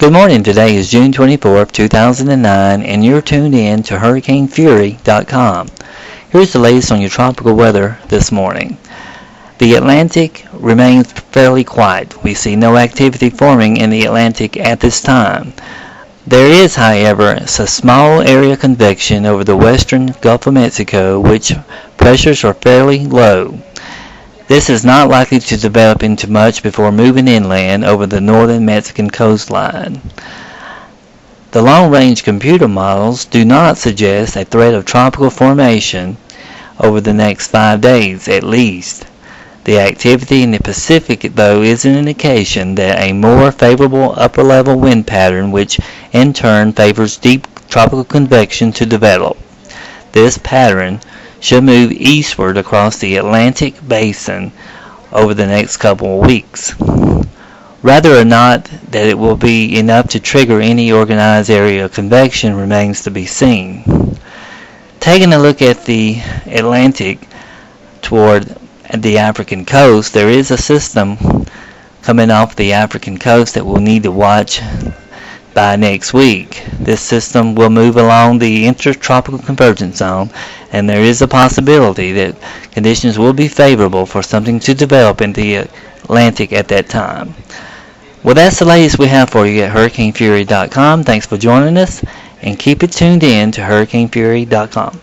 Good morning. Today is June 24th, 2009, and you're tuned in to HurricaneFury.com. Here's the latest on your tropical weather this morning. The Atlantic remains fairly quiet. We see no activity forming in the Atlantic at this time. There is, however, a small area of convection over the western Gulf of Mexico, which pressures are fairly low. This is not likely to develop into much before moving inland over the northern Mexican coastline. The long-range computer models do not suggest a threat of tropical formation over the next 5 days at least. The activity in the Pacific, though, is an indication that a more favorable upper-level wind pattern, which in turn favors deep tropical convection, to develop. This pattern should move eastward across the Atlantic basin over the next couple of weeks. Whether or not that it will be enough to trigger any organized area of convection remains to be seen. Taking a look at the Atlantic toward the African coast, there is a system coming off the African coast that we'll need to watch by next week. This system will move along the intertropical convergence zone, and there is a possibility that conditions will be favorable for something to develop in the Atlantic at that time. Well, that's the latest we have for you at HurricaneFury.com. Thanks for joining us, and keep it tuned in to HurricaneFury.com.